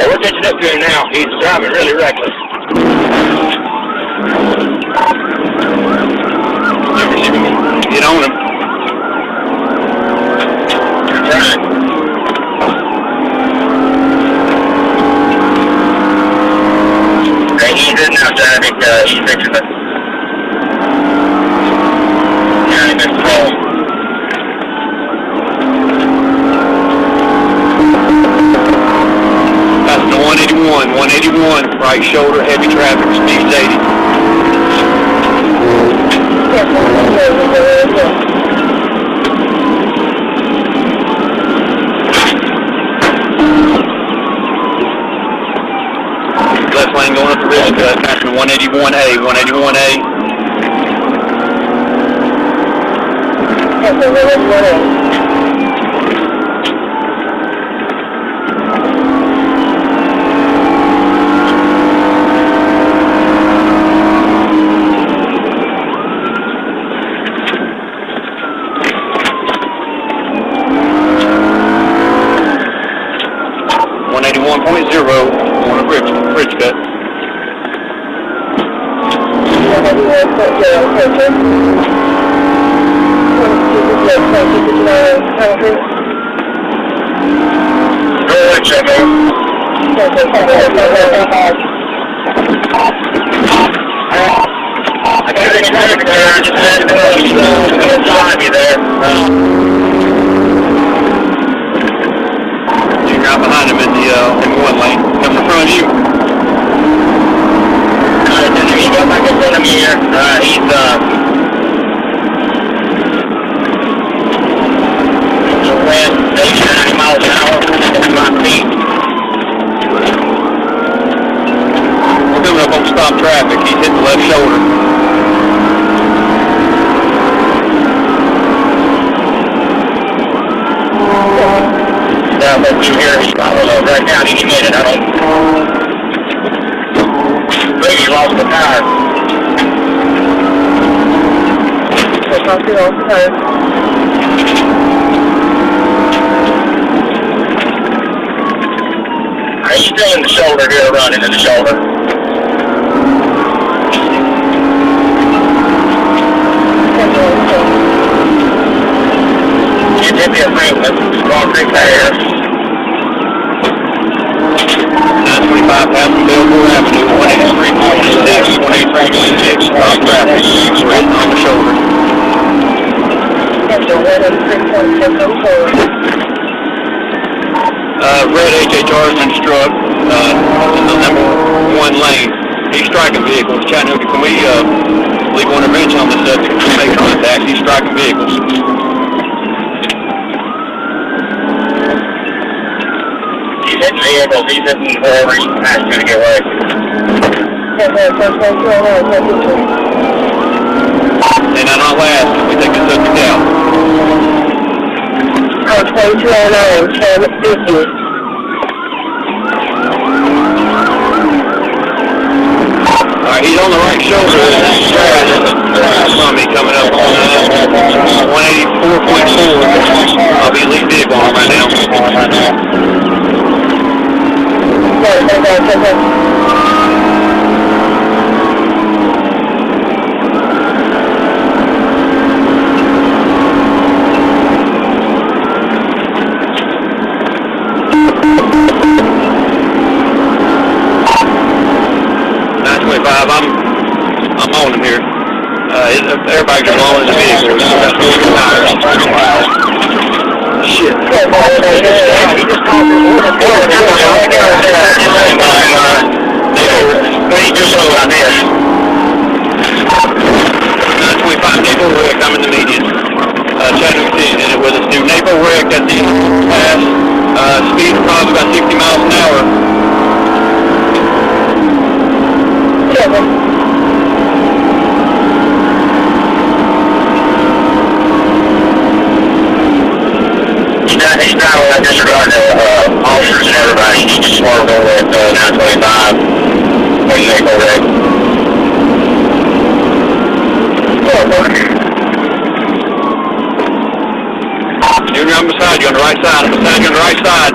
Yeah, we're catching up to him now. He's driving really reckless. Get on him. You're trying. Okay, he's in now, driving. He's fixing it. Yeah, he missed the ball. That's the 181, right shoulder, heavy traffic, speed's 80. Left lane going up the ridge cut, passing 181A, 181A. On a bridge cut. I got any traffic there, I just had to drive you there. You're right behind him in the one lane, coming in front of you. There you go, back in front of me here. He's 90 miles an hour, 55 feet. We're coming up on stop traffic. He's hit the left shoulder. But you hear he's following right now. He made it. I don't think he lost the tire. He's still in the shoulder here, running in the shoulder. It did be a movement. Wrong thing there. 925 passing Belleville Avenue, 183.6, 183.6, stop traffic, right on the shoulder. Red HHR's been struck in the number 1 lane. He's striking vehicles. Chattanooga, can we legal intervention on this subject? Make contact. He's striking vehicles. He's hitting vehicles. He's hitting wherever he's asking to get away. And on our last, we take the subject out. 2209, Charlotte, 50. Alright, he's on the right shoulder. From me coming up on 184.4. I'll be lead vehicle on right now. I'm on him here. Everybody's on in the vehicle. Shit. He just called the order. He just so I missed. 925 Naval Wreck, I'm in the median. Chattanooga City did it with us. New Naval Wreck at the pass. Speed probably about 60 miles an hour. He's not disregarding officers and everybody. He just swerved over at 925 when they go red. Junior, I'm beside you on the right side. I'm beside you on the right side.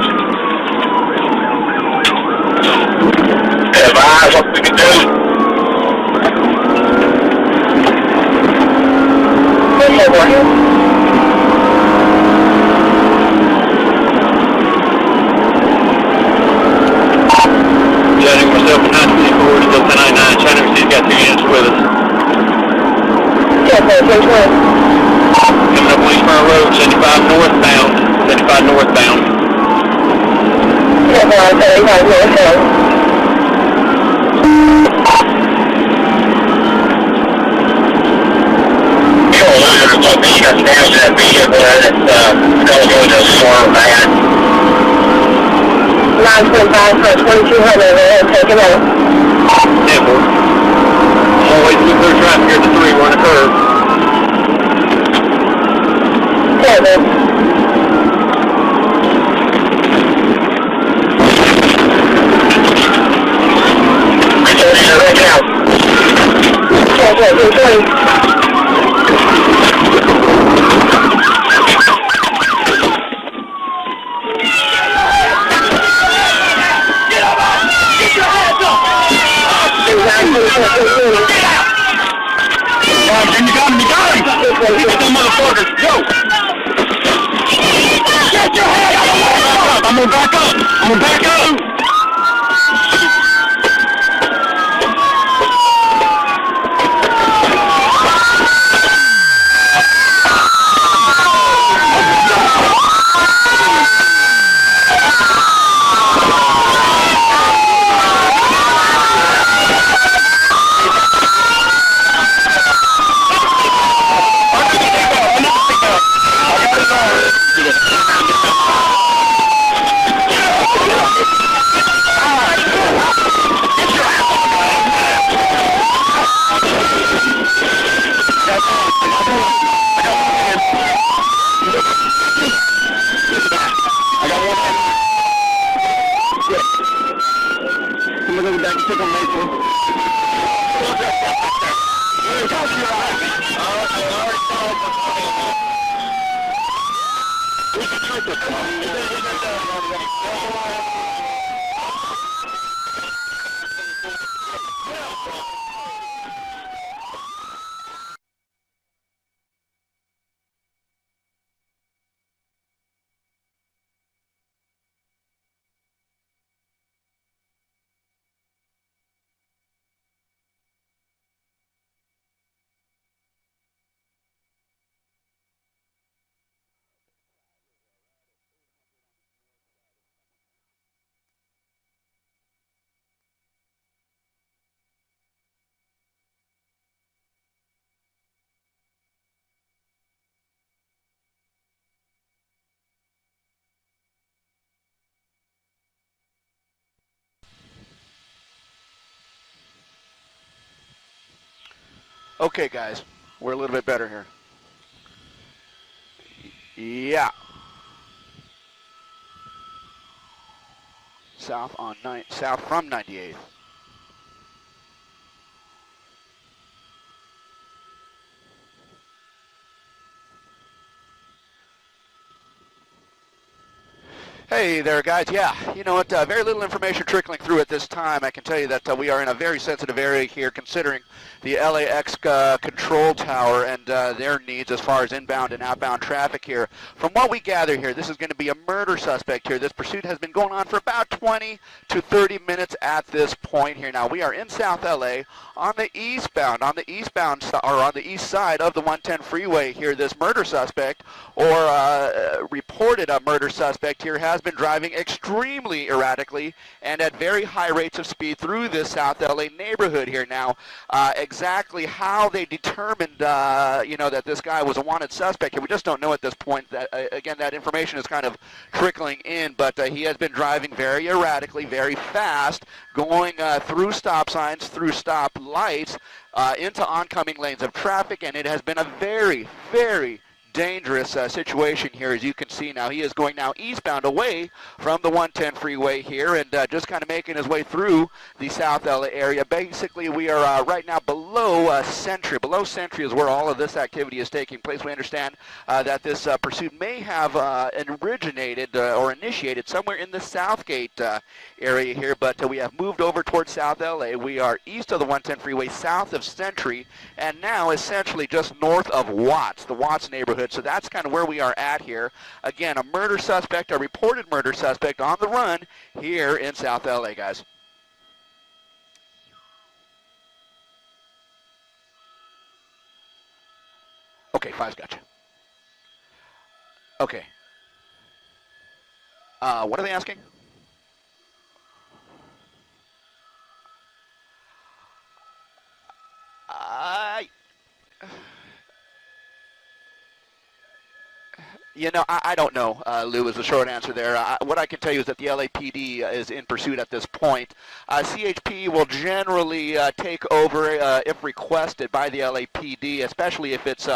myself and 924, still 1099. Chattanooga City's got 2 units with us. Yeah, 1020. Coming up Williamsburg Road, 75 northbound. 75 northbound. Yeah, 75 northbound. You got damage to that vehicle that's going to a storm van. 925 for 2200, take him out. Yeah, boy. I'm always through clear traffic here at the 3, we're on the curve. Yeah, man. Right now. Yeah, 220. You got him! Get them motherfuckers! Yo! Get your head out! I'm gonna back up! I'm gonna back up! Okay, guys, we're a little bit better here. Yeah. South from 98th. Hey there, guys. Yeah, you know what? Very little information trickling through at this time. I can tell you that we are in a very sensitive area here, considering the LAX control tower and their needs as far as inbound and outbound traffic here. From what we gather here, this is going to be a murder suspect here. This pursuit has been going on for about 20 to 30 minutes at this point here. Now, we are in South LA on the east side of the 110 freeway here. This murder suspect, or reported murder suspect here, has been driving extremely erratically and at very high rates of speed through this South LA neighborhood here. Now, exactly how they determined, that this guy was a wanted suspect here, we just don't know at this point. That again, that information is kind of trickling in, but he has been driving very erratically, very fast, going through stop signs, through stop lights, into oncoming lanes of traffic, and it has been a very, very dangerous situation here, as you can see now. He is going now eastbound away from the 110 freeway here, and just kind of making his way through the South LA area. Basically, we are right now below Century. Below Century is where all of this activity is taking place. We understand that this pursuit may have originated or initiated somewhere in the Southgate area here, but we have moved over towards South LA. We are east of the 110 freeway, south of Century, and now essentially just north of Watts, the Watts neighborhood. So that's kind of where we are at here. Again, a murder suspect, a reported murder suspect on the run here in South LA, guys. Okay, 5's got you. Okay. What are they asking? I You know, I don't know, Lou, is the short answer there. What I can tell you is that the LAPD is in pursuit at this point. CHP will generally take over if requested by the LAPD, especially if it's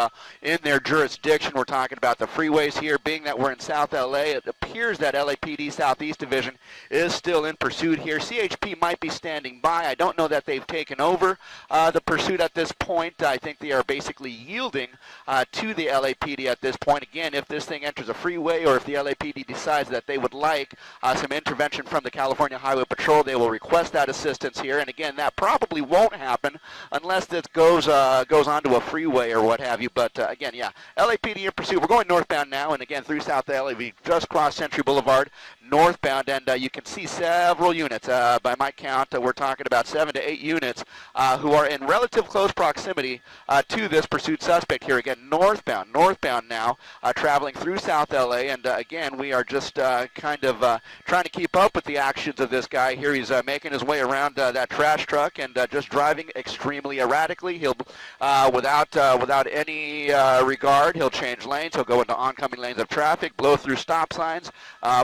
in their jurisdiction. We're talking about the freeways here. Being that we're in South LA, it appears that LAPD Southeast Division is still in pursuit here. CHP might be standing by. I don't know that they've taken over the pursuit at this point. I think they are basically yielding to the LAPD at this point. Again, if this thing enters a freeway or if the LAPD decides that they would like some intervention from the California Highway Patrol, they will request that assistance here. And again, that probably won't happen unless this goes onto a freeway or what have you. But again, yeah, LAPD in pursuit. We're going northbound now, and again through South LA. We just crossed Century Boulevard northbound, and you can see several units. By my count, we're talking about 7 to 8 units who are in relative close proximity to this pursuit suspect here. Again, northbound now, traveling through South LA, and again, we are just kind of trying to keep up with the actions of this guy here. He's making his way around that trash truck and just driving extremely erratically. He'll, without any regard, he'll change lanes. He'll go into oncoming lanes of traffic, blow through stop signs,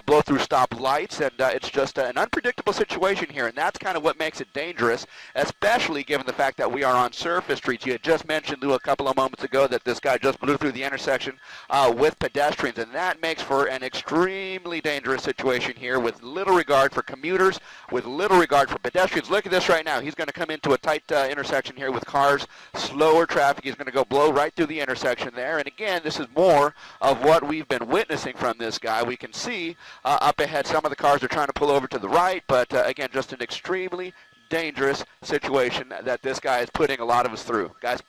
blow through stop lights, and it's just an unpredictable situation here, and that's kind of what makes it dangerous, especially given the fact that we are on surface streets. You had just mentioned, Lou, a couple of moments ago that this guy just blew through the intersection with pedestrians, and that makes for an extremely dangerous situation here with little regard for commuters, with little regard for pedestrians. Look at this right now. He's going to come into a tight intersection here with cars, slower traffic. He's going to go blow right through the intersection there, and again, this is more of what we've been witnessing from this guy. We can see up ahead some of the cars are trying to pull over to the right, but again, just an extremely dangerous situation that this guy is putting a lot of us through. Guys?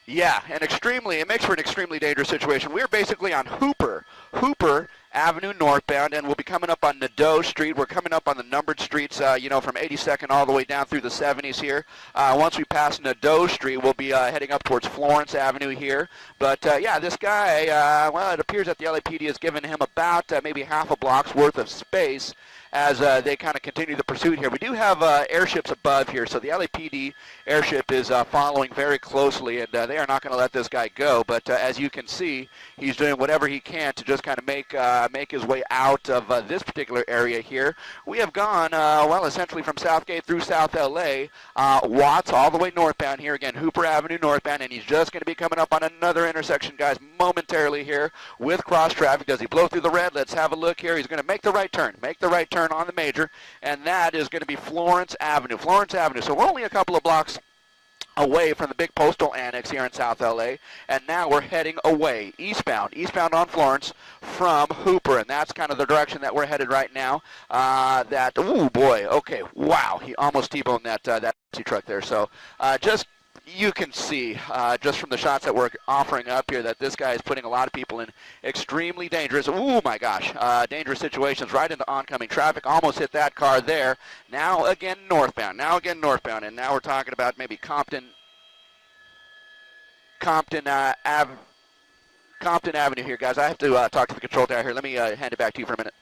Yeah, it makes for an extremely dangerous situation. We're basically on Hooper Avenue northbound, and we'll be coming up on Nadeau Street. We're coming up on the numbered streets, from 82nd all the way down through the 70s here. Once we pass Nadeau Street, we'll be heading up towards Florence Avenue here. But, yeah, this guy, it appears that the LAPD has given him about maybe half a block's worth of space as they kind of continue the pursuit here. We do have airships above here, so the LAPD airship is following very closely, and they are not going to let this guy go. But as you can see, he's doing whatever he can to just kind of make his way out of this particular area here. We have gone, essentially from Southgate through South LA, Watts all the way northbound here. Again, Hooper Avenue northbound, and he's just going to be coming up on another intersection, guys, momentarily here with cross traffic. Does he blow through the red? Let's have a look here. He's going to make the right turn on the major, and that is going to be Florence Avenue. So we're only a couple of blocks away from the big postal annex here in South LA, and now we're heading away eastbound on Florence from Hooper, and that's kind of the direction that we're headed right now. Oh boy, okay, wow, he almost T-boned that taxi truck there. So you can see just from the shots that we're offering up here that this guy is putting a lot of people in extremely dangerous, dangerous situations right into oncoming traffic. Almost hit that car there. Now again northbound, and now we're talking about maybe Compton Avenue here, guys. I have to talk to the control tower here. Let me hand it back to you for a minute.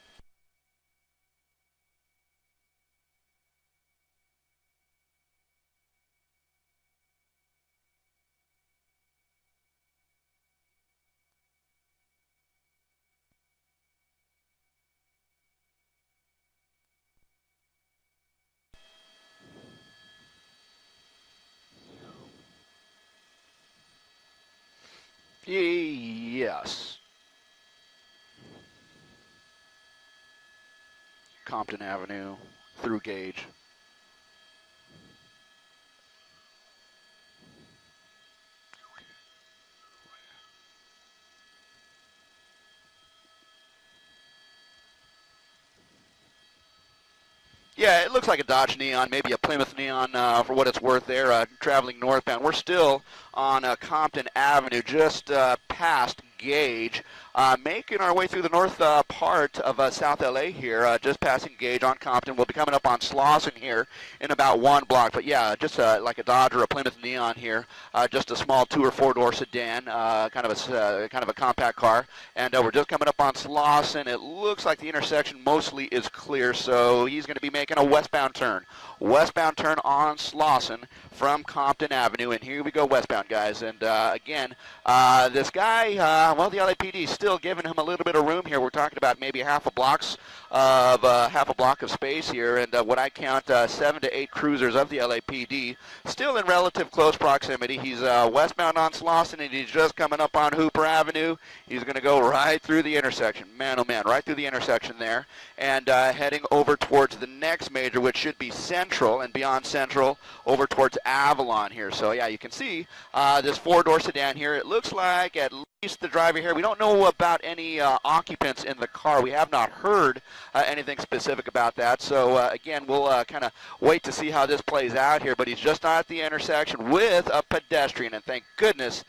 Yes. Compton Avenue through Gage. Yeah, it looks like a Dodge Neon, maybe a Plymouth Neon for what it's worth there, traveling northbound. We're still on Compton Avenue, just past Gage, making our way through the north part of South LA here, just passing Gage on Compton. We'll be coming up on Slauson here in about 1 block. But yeah, just like a Dodge or a Plymouth Neon here, just a small 2- or 4-door sedan, kind of a compact car. And we're just coming up on Slauson. It looks like the intersection mostly is clear, so he's going to be making a westbound turn. Westbound turn on Slauson from Compton Avenue, and here we go westbound, guys. And again, this guy, well, the LAPD is still giving him a little bit of room here. We're talking about maybe half a block of space here, and what I count 7 to 8 cruisers of the LAPD still in relative close proximity. He's westbound on Slauson, and he's just coming up on Hooper Avenue. He's going to go right through the intersection. Man, oh man, right through the intersection there, and heading over towards the next major, which should be Central, and beyond Central, over towards Avalon here. So yeah, you can see this 4-door sedan here. It looks like at least the driver here, we don't know about any occupants in the car. We have not heard anything specific about that. So again, we'll kind of wait to see how this plays out here. But he's just at the intersection with a pedestrian, and thank goodness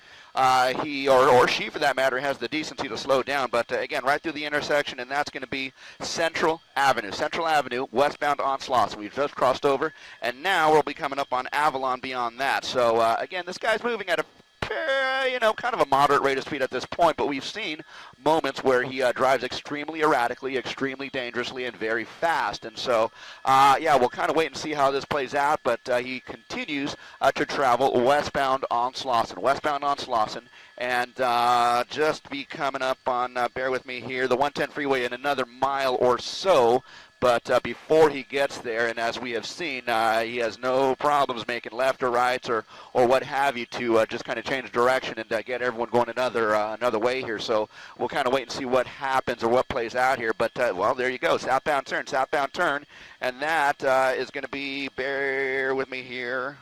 he or she, for that matter, has the decency to slow down. But again, right through the intersection, and that's going to be Central Avenue. Central Avenue, westbound on Slauson. We've just crossed over, and now we'll be coming up on Avalon beyond that. So again, this guy's moving at a kind of a moderate rate of speed at this point, but we've seen moments where he drives extremely erratically, extremely dangerously, and very fast. And so, yeah, we'll kind of wait and see how this plays out, but he continues to travel westbound on Slauson, and just be coming up on, bear with me here, the 110 freeway in another mile or so. But before he gets there, and as we have seen, he has no problems making left or rights or what have you to just kind of change direction and get everyone going another way here. So we'll kind of wait and see what happens or what plays out here. But, well, there you go, southbound turn, and that is going to be, bear with me here.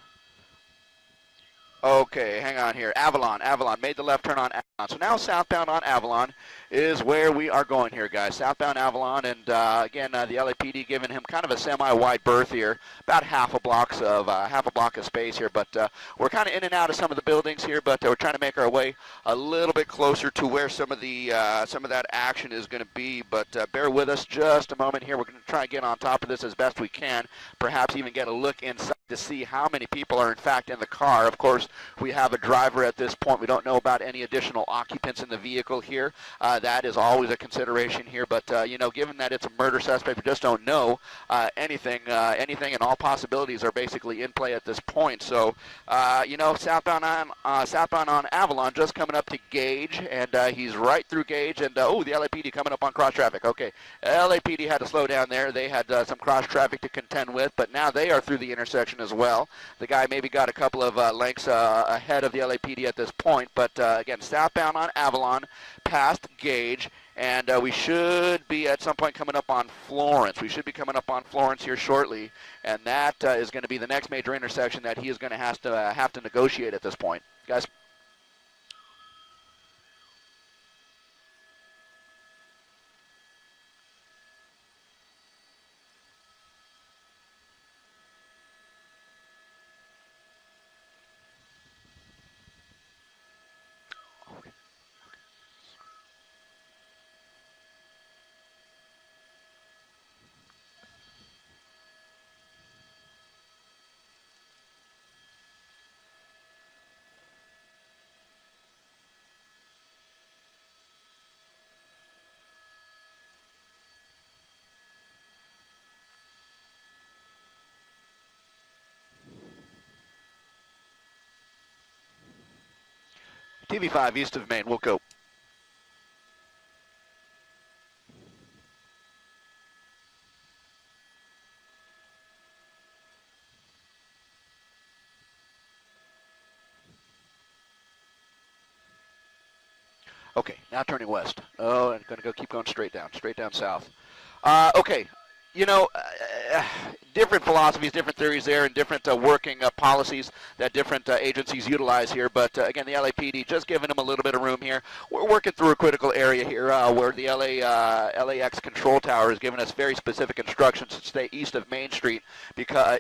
Okay, hang on here. Avalon, made the left turn on Avalon. So now southbound on Avalon is where we are going here, guys. Southbound Avalon, and again, the LAPD giving him kind of a semi-wide berth here, about half a block of space here. But we're kind of in and out of some of the buildings here, but we're trying to make our way a little bit closer to where some of that action is going to be. But bear with us just a moment here. We're going to try and get on top of this as best we can, perhaps even get a look inside to see how many people are in fact in the car. Of course, we have a driver at this point. We don't know about any additional occupants in the vehicle here. That is always a consideration here, but given that it's a murder suspect, we just don't know anything, and all possibilities are basically in play at this point. So, southbound on Avalon, just coming up to Gage, and he's right through Gage, and the LAPD coming up on cross traffic. Okay, LAPD had to slow down there. They had some cross traffic to contend with, but now they are through the intersection as well. The guy maybe got a couple of lengths ahead of the LAPD at this point, but again, southbound on Avalon, past Gage, and we should be at some point coming up on Florence. We should be coming up on Florence here shortly, and that is going to be the next major intersection that he is going to have to negotiate at this point, guys. TV5 east of Maine, we'll go. Okay, now turning west. Oh, and going to keep going straight down south. Okay, you know, different philosophies, different theories there, and different working policies that different agencies utilize here. But again, the LAPD just giving them a little bit of room here. We're working through a critical area here where the LAX control tower is giving us very specific instructions to stay east of Main Street because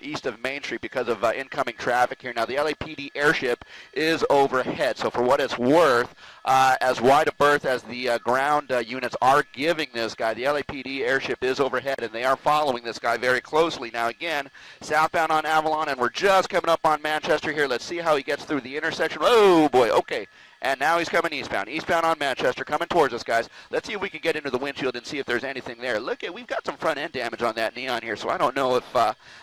of incoming traffic here. Now, the LAPD airship is overhead, so for what it's worth, as wide a berth as the ground units are giving this guy, the LAPD airship is overhead, and they are following this guy very closely. Now, again, southbound on Avalon, and we're just coming up on Manchester here. Let's see how he gets through the intersection. Oh, boy, okay. And now he's coming eastbound on Manchester, coming towards us, guys. Let's see if we can get into the windshield and see if there's anything there. Look, we've got some front end damage on that neon here, so I don't know if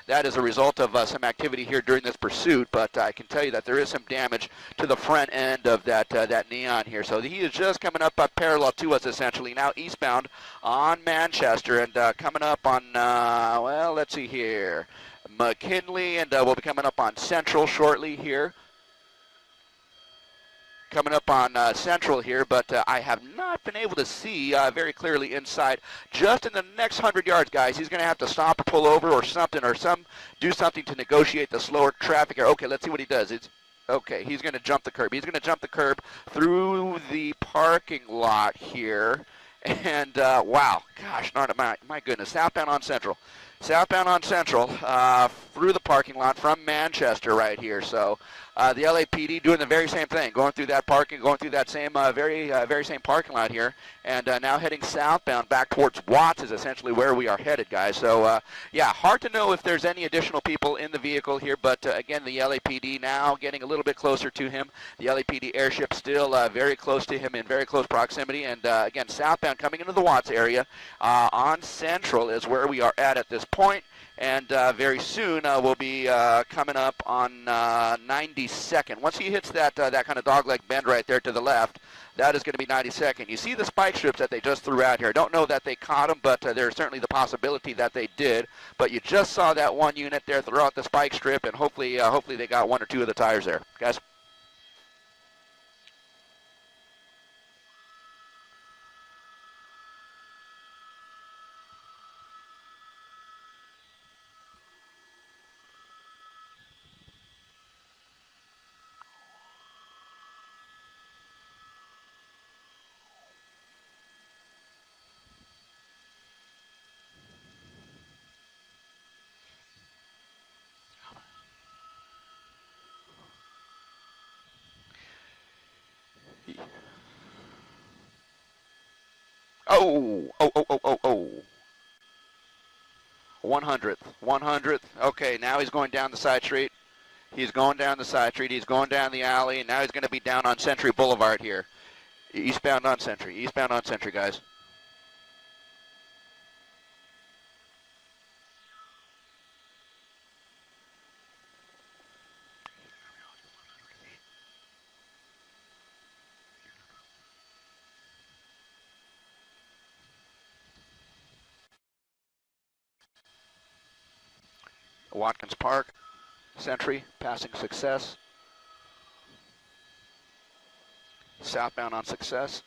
that is a result of some activity here during this pursuit, but I can tell you that there is some damage to the front end of that neon here. So he is just coming up parallel to us, essentially, now eastbound on Manchester, and coming up on, well, let's see here, McKinley, and we'll be coming up on Central shortly here. Coming up on Central here, but I have not been able to see very clearly inside. Just in the next 100 yards, guys, he's going to have to stop or pull over or something, or do something to negotiate the slower traffic here. Okay, let's see what he does. Okay, he's going to jump the curb. He's going to jump the curb through the parking lot here. And, wow, gosh, my goodness, southbound on Central. Southbound on Central through the parking lot from Manchester right here. So the LAPD doing the very same thing, going through that parking, going through that same very same parking lot here, and now heading southbound back towards Watts is essentially where we are headed, guys. So yeah, hard to know if there's any additional people in the vehicle here, but again, the LAPD now getting a little bit closer to him. The LAPD airship still very close to him, in very close proximity, and again, southbound coming into the Watts area on Central is where we are at this point. And very soon we'll be coming up on 92nd. Once he hits that kind of dogleg bend right there to the left, that is going to be 92nd. You see the spike strips that they just threw out here. I don't know that they caught them, but there's certainly the possibility that they did. But you just saw that one unit there throw out the spike strip, and hopefully they got one or two of the tires there, guys. Oh. 100th. Okay, now he's going down the side street. He's going down the side street. He's going down the alley, and now he's going to be down on Century Boulevard here. Eastbound on Century, guys. Watkins Park, Century, passing Success. Southbound on Success.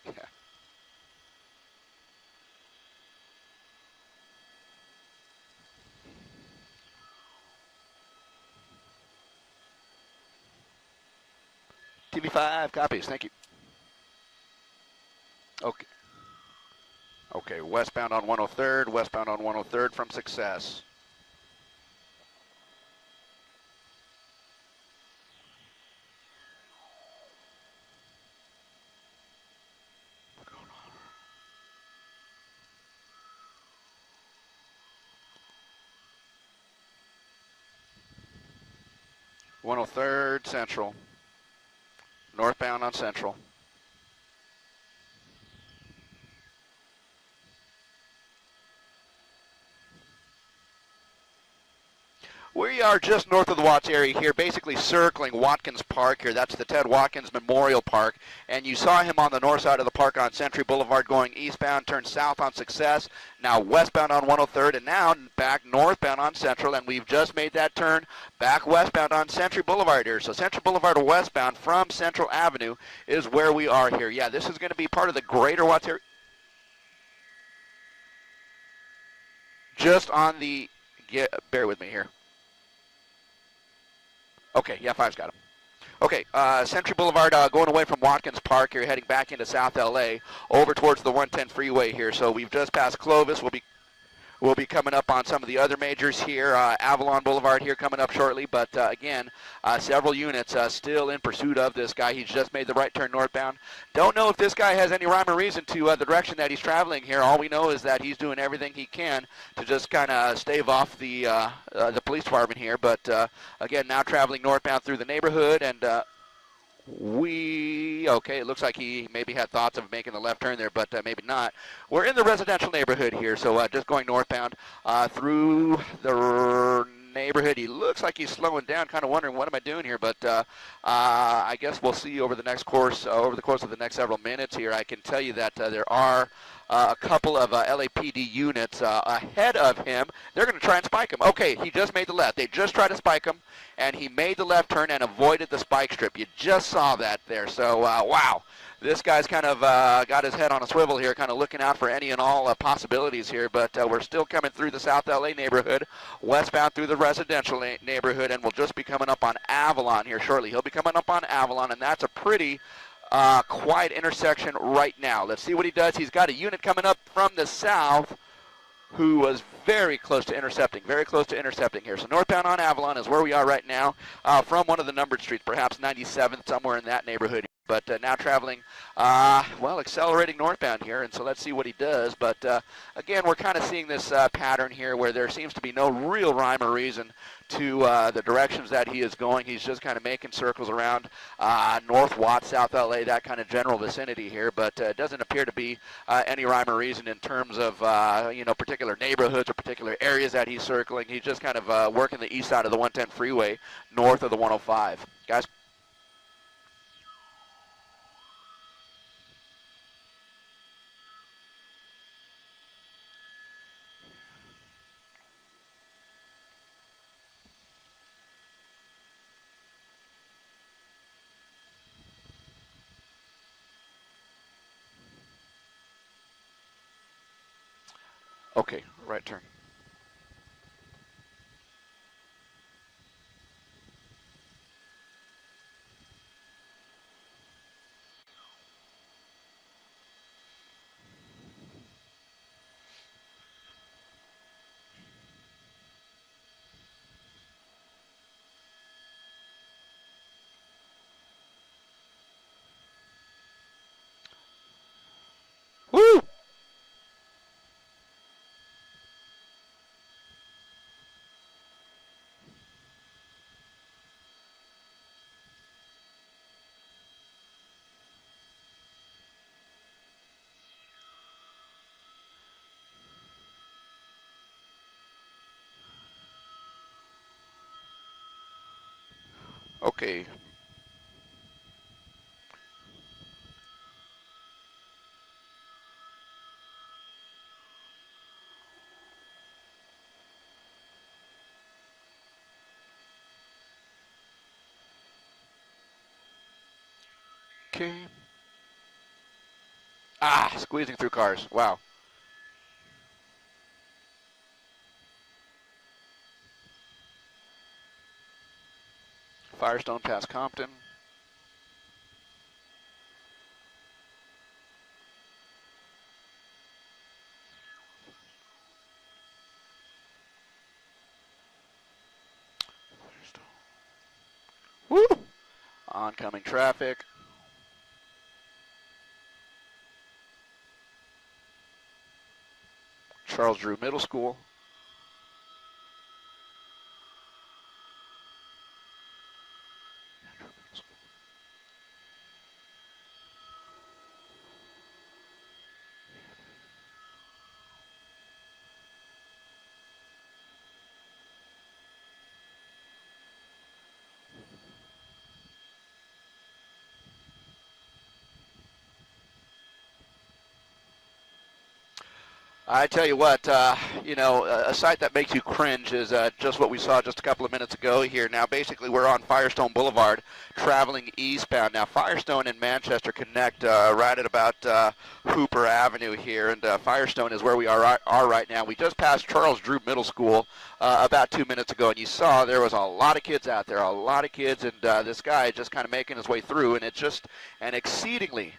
Yeah. TV5 copies, thank you. Okay, westbound on 103rd, from Success. What's going on? 103rd Central. Northbound on Central. We are just north of the Watts area here, basically circling Watkins Park here. That's the Ted Watkins Memorial Park. And you saw him on the north side of the park on Century Boulevard going eastbound, turned south on Success, now westbound on 103rd, and now back northbound on Central. And we've just made that turn back westbound on Century Boulevard here. So Century Boulevard westbound from Central Avenue is where we are here. Yeah, this is going to be part of the greater Watts area. Just on the, bear with me here. Okay, yeah, 5's got him. Okay, Century Boulevard going away from Watkins Park here, heading back into South LA, over towards the 110 freeway here. So we've just passed Clovis. We'll be coming up on some of the other majors here. Avalon Boulevard here coming up shortly. But again, several units still in pursuit of this guy. He's just made the right turn northbound. Don't know if this guy has any rhyme or reason to the direction that he's traveling here. All we know is that he's doing everything he can to just kind of stave off the police department here. But again, now traveling northbound through the neighborhood, and okay, it looks like he maybe had thoughts of making the left turn there, but maybe not. We're in the residential neighborhood here, so just going northbound through the neighborhood. He looks like he's slowing down, kind of wondering what am I doing here, but I guess we'll see over the course of the next several minutes here. I can tell you that there are a couple of LAPD units ahead of him. They're going to try and spike him. Okay, he just made the left. They just tried to spike him, and he made the left turn and avoided the spike strip. You just saw that there. So, wow. This guy's kind of got his head on a swivel here, kind of looking out for any and all possibilities here. But we're still coming through the South LA neighborhood, westbound through the residential neighborhood, and we'll just be coming up on Avalon here shortly. He'll be coming up on Avalon, and that's a pretty quiet intersection right now. Let's see what he does. He's got a unit coming up from the south who was very close to intercepting here. So northbound on Avalon is where we are right now from one of the numbered streets, perhaps 97th, somewhere in that neighborhood. But now traveling, accelerating northbound here, and so let's see what he does. But again, we're kind of seeing this pattern here where there seems to be no real rhyme or reason to the directions that he is going. He's just kind of making circles around North Watts, South LA, that kind of general vicinity here, but it doesn't appear to be any rhyme or reason in terms of particular neighborhoods or particular areas that he's circling. He's just kind of working the east side of the 110 freeway north of the 105. Guys? Okay, right turn. Woo! Okay. Okay. Squeezing through cars. Wow. Firestone past Compton. Woo! Oncoming traffic. Charles Drew Middle School. I tell you what, a sight that makes you cringe is just what we saw just a couple of minutes ago here. Now, basically, we're on Firestone Boulevard, traveling eastbound. Now, Firestone and Manchester connect right at about Hooper Avenue here, and Firestone is where we are right now. We just passed Charles Drew Middle School about 2 minutes ago, and you saw there was a lot of kids out there, a lot of kids, and this guy is just kind of making his way through, and it's just an exceedingly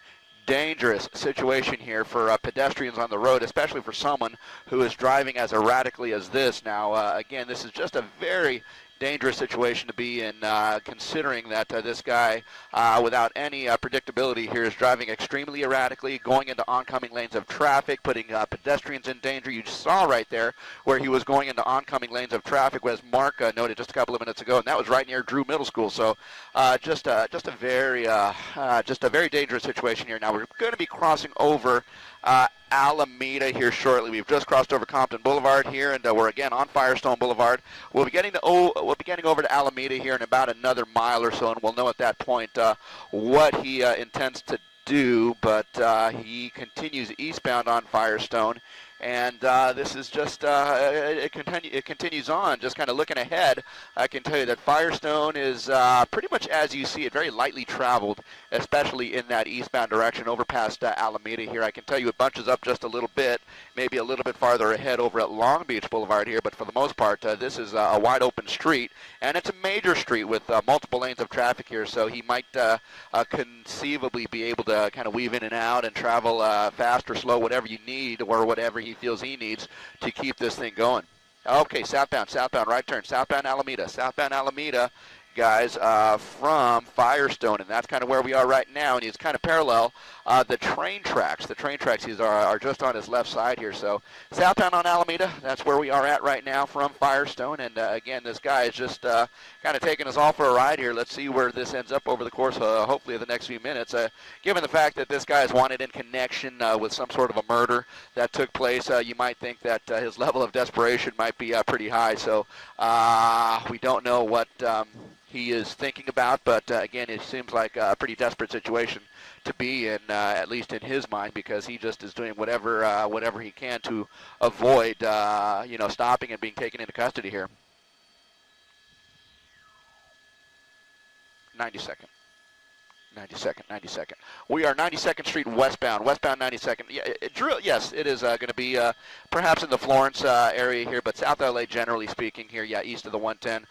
dangerous situation here for pedestrians on the road, especially for someone who is driving as erratically as this. Now, again, this is just a very dangerous situation to be in, considering that this guy, without any predictability here, is driving extremely erratically, going into oncoming lanes of traffic, putting pedestrians in danger. You saw right there where he was going into oncoming lanes of traffic, as Mark noted just a couple of minutes ago, and that was right near Drew Middle School. So, just a very dangerous situation here. Now we're going to be crossing over Alameda here shortly. We've just crossed over Compton Boulevard here, and we're again on Firestone Boulevard. We'll be getting over to Alameda here in about another mile or so, and we'll know at that point what he intends to do. But he continues eastbound on Firestone, and this is just it continues on. Just kind of looking ahead, I can tell you that Firestone is pretty much as you see it, very lightly traveled, especially in that eastbound direction over past Alameda here. I can tell you it bunches up just a little bit, maybe a little bit farther ahead over at Long Beach Boulevard here, but for the most part, this is a wide open street, and it's a major street with multiple lanes of traffic here, so he might conceivably be able to kind of weave in and out and travel fast or slow, whatever you need, or whatever he feels he needs to keep this thing going. Okay, southbound, right turn, southbound Alameda, guys, from Firestone, and that's kind of where we are right now, and he's kind of parallel the train tracks. The train tracks are just on his left side here, so southbound on Alameda, that's where we are at right now from Firestone, and again, this guy is just kind of taking us all for a ride here. Let's see where this ends up over the course, hopefully, of the next few minutes. Given the fact that this guy is wanted in connection with some sort of a murder that took place, you might think that his level of desperation might be pretty high, so we don't know what he is thinking about, but again, it seems like a pretty desperate situation to be in, at least in his mind, because he just is doing whatever he can to avoid, stopping and being taken into custody here. 92nd. We are 92nd Street westbound 92nd. Yeah, Drew, yes, it is going to be perhaps in the Florence area here, but South LA generally speaking here, yeah, east of the 110,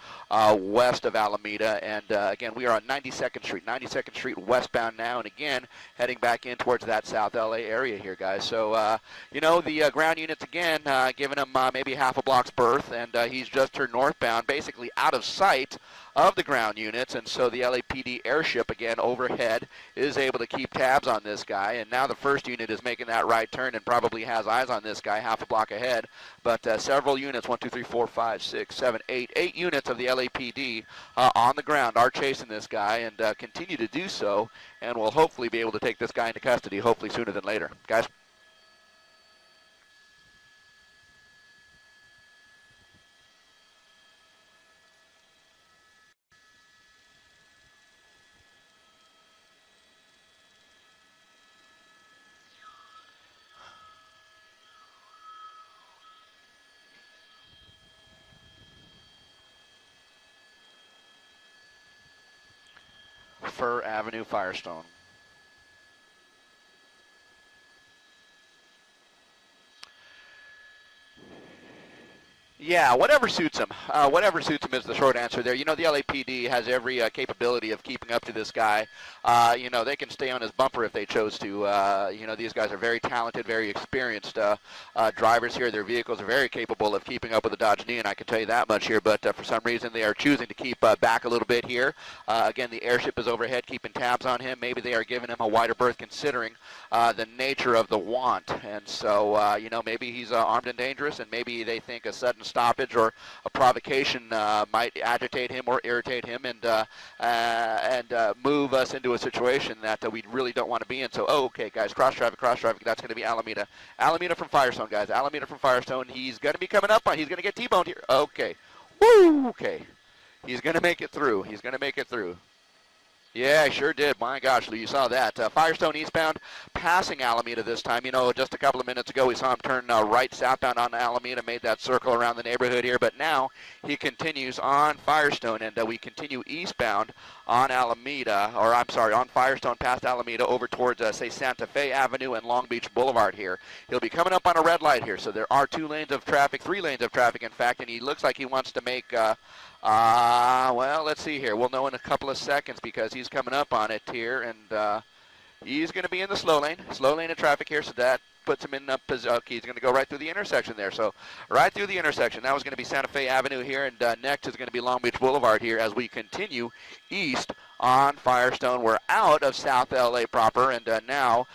west of Alameda. And again, we are on 92nd Street westbound now, and again, heading back in towards that South LA area here, guys. So, the ground units again, giving him maybe half a block's berth, and he's just turned northbound, basically out of sight of the ground units, and so the LAPD airship again overhead is able to keep tabs on this guy, and now the first unit is making that right turn and probably has eyes on this guy half a block ahead, but several units, 1, 2, 3, 4, 5, 6, 7, 8 units of the LAPD on the ground are chasing this guy and continue to do so, and will hopefully be able to take this guy into custody, hopefully sooner than later. Guys? Fir Avenue, Firestone. Yeah, whatever suits him. Whatever suits him is the short answer there. The LAPD has every capability of keeping up to this guy. They can stay on his bumper if they chose to. These guys are very talented, very experienced drivers here. Their vehicles are very capable of keeping up with the Dodge Neon, I can tell you that much here. But for some reason, they are choosing to keep back a little bit here. Again, the airship is overhead, keeping tabs on him. Maybe they are giving him a wider berth considering the nature of the want. And so, maybe he's armed and dangerous, and maybe they think a sudden stoppage or a provocation might agitate him or irritate him and move us into a situation that we really don't want to be in. So, okay, guys, cross traffic. That's going to be Alameda. Alameda from Firestone, guys. Alameda from Firestone. He's going to be coming up. He's going to get T-boned here. Okay. Woo! Okay. He's going to make it through. Yeah, I sure did. My gosh, Lee, you saw that. Firestone eastbound, passing Alameda this time. You know, just a couple of minutes ago we saw him turn right southbound on Alameda, made that circle around the neighborhood here. But now he continues on Firestone, and we continue eastbound on Alameda, or I'm sorry, on Firestone past Alameda over towards, say, Santa Fe Avenue and Long Beach Boulevard here. He'll be coming up on a red light here, so there are 2 lanes of traffic, 3 lanes of traffic, in fact, and he looks like he wants to make... well, let's see here. We'll know in a couple of seconds because he's coming up on it here, and he's going to be in the slow lane of traffic here, so that puts him in position. He's going to go right through the intersection there. So right through the intersection. That was going to be Santa Fe Avenue here, and next is going to be Long Beach Boulevard here as we continue east on Firestone. We're out of South LA proper, and now...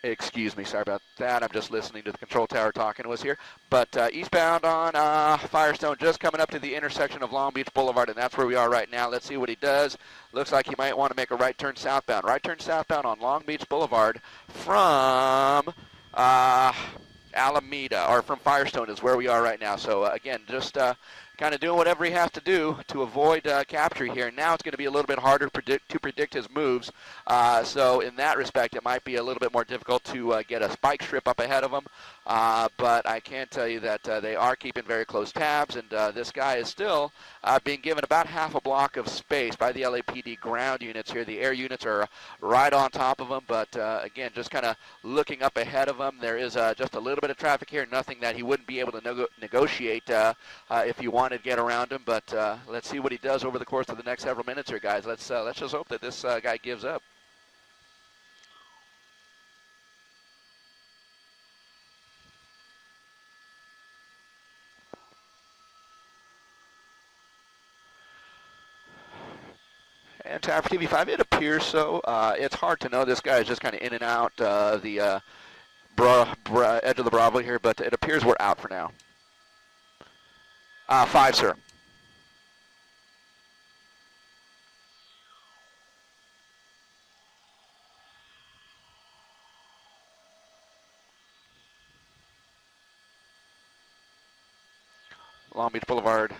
excuse me, sorry about that. I'm just listening to the control tower talking to us here. But eastbound on Firestone, just coming up to the intersection of Long Beach Boulevard, and that's where we are right now. Let's see what he does. Looks like he might want to make a right turn southbound. Right turn southbound on Long Beach Boulevard from Alameda, or from Firestone is where we are right now. So, again, just... kind of doing whatever he has to do to avoid capture here. Now it's going to be a little bit harder to predict his moves. So in that respect, it might be a little bit more difficult to get a spike strip up ahead of him. But I can tell you that they are keeping very close tabs, and this guy is still being given about half a block of space by the LAPD ground units here. The air units are right on top of him, but again, just kind of looking up ahead of him. There is just a little bit of traffic here, nothing that he wouldn't be able to negotiate if he wanted to get around him. But let's see what he does over the course of the next several minutes here, guys. Let's just hope that this guy gives up. And time for TV5, it appears so. It's hard to know. This guy is just kind of in and out the edge of the Bravo here, but it appears we're out for now. 5, sir. Long Beach Boulevard.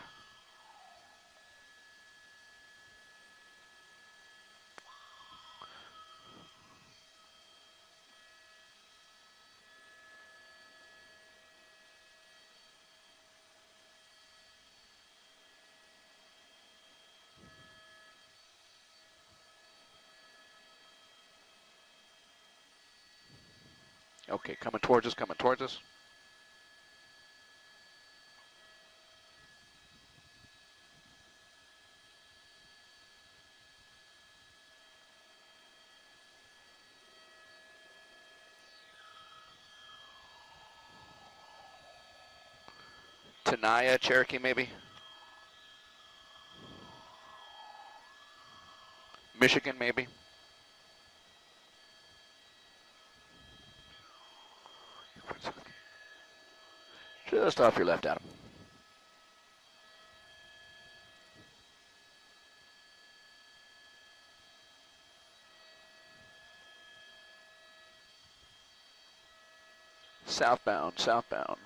Okay, coming towards us, coming towards us. Tenaya, Cherokee maybe? Michigan maybe? Just off your left, Adam. Southbound, southbound.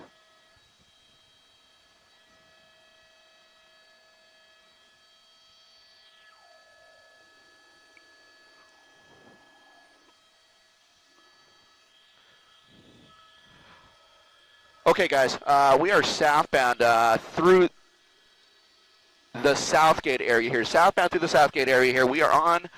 Okay, guys, we are southbound through the Southgate area here. Southbound through the Southgate area here. We are on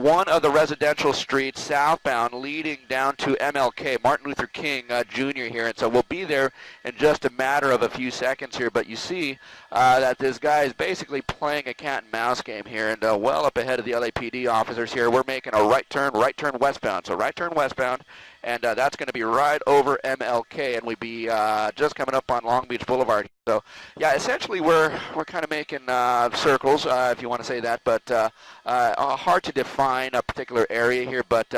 one of the residential streets southbound leading down to MLK, Martin Luther King Jr. here. And so we'll be there in just a matter of a few seconds here. But you see that this guy is basically playing a cat and mouse game here. And well up ahead of the LAPD officers here, we're making a right turn westbound. So right turn westbound. And that's going to be right over MLK, and we'd be just coming up on Long Beach Boulevard. So, yeah, essentially we're kind of making circles, if you want to say that, but hard to define a particular area here. But,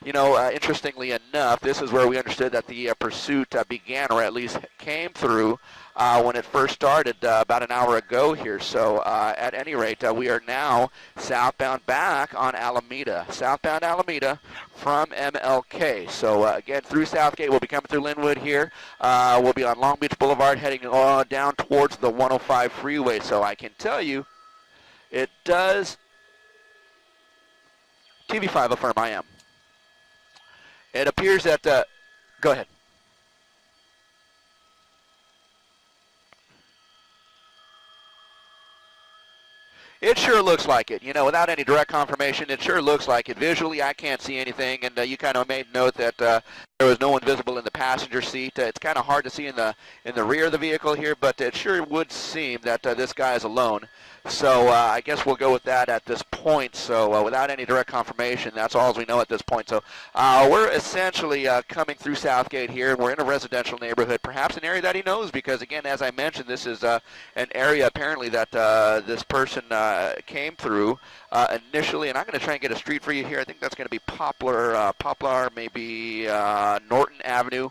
you know, interestingly enough, this is where we understood that the pursuit began, or at least came through when it first started about an hour ago here. So at any rate, we are now southbound back on Alameda, southbound Alameda from MLK. So again, through Southgate, we'll be coming through Linwood here. We'll be on Long Beach Boulevard heading down towards the 105 freeway. So I can tell you, It does. TV5, affirm, I am. It appears that, go ahead. It sure looks like it. You know, without any direct confirmation, it sure looks like it. Visually, I can't see anything, and you kind of made note that there was no one visible in the passenger seat. It's kind of hard to see in the rear of the vehicle here, but it sure would seem that this guy is alone. So I guess we'll go with that at this point. So without any direct confirmation, that's all we know at this point. So we're essentially coming through Southgate here, and we're in a residential neighborhood, perhaps an area that he knows because, again, as I mentioned, this is an area apparently that this person came through initially. And I'm going to try and get a street for you here. I think that's going to be Poplar, maybe Norton Avenue.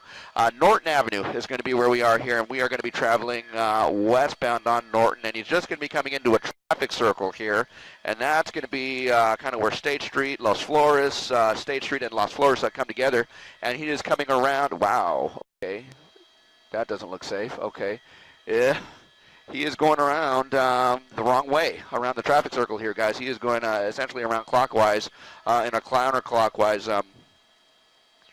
Norton Avenue is going to be where we are here, and we are going to be traveling westbound on Norton, and he's just going to be coming into a traffic circle here, and that's going to be kind of where State Street, Los Flores, State Street and Los Flores come together, and he is coming around. Wow, okay, that doesn't look safe. Okay, yeah. He is going around the wrong way, around the traffic circle here, guys. He is going essentially around clockwise in a counterclockwise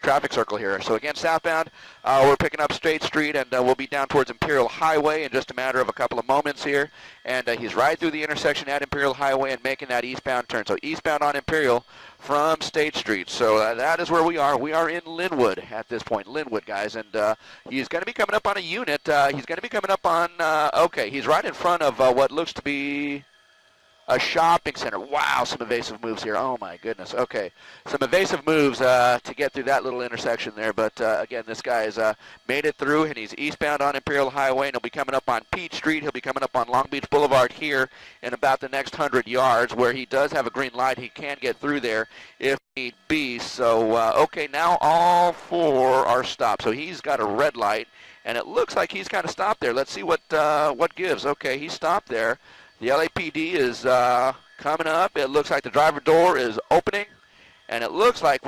traffic circle here. So again, southbound, we're picking up State Street, and we'll be down towards Imperial Highway in just a matter of a couple of moments here. And he's right through the intersection at Imperial Highway and making that eastbound turn. So eastbound on Imperial from State Street. So that is where we are. We are in Linwood at this point. Linwood, guys. And he's going to be coming up on a unit. He's going to be coming up on, okay, he's right in front of what looks to be a shopping center. Wow, some evasive moves here. Oh, my goodness. Okay, some evasive moves to get through that little intersection there. But, again, this guy has made it through, and he's eastbound on Imperial Highway, and he'll be coming up on Peach Street. He'll be coming up on Long Beach Boulevard here in about the next 100 yards, where he does have a green light. He can get through there if need be. So, okay, now all four are stopped. So he's got a red light, and it looks like he's kind of stopped there. Let's see what gives. Okay, he stopped there. The LAPD is coming up. It looks like the driver door is opening, and it looks like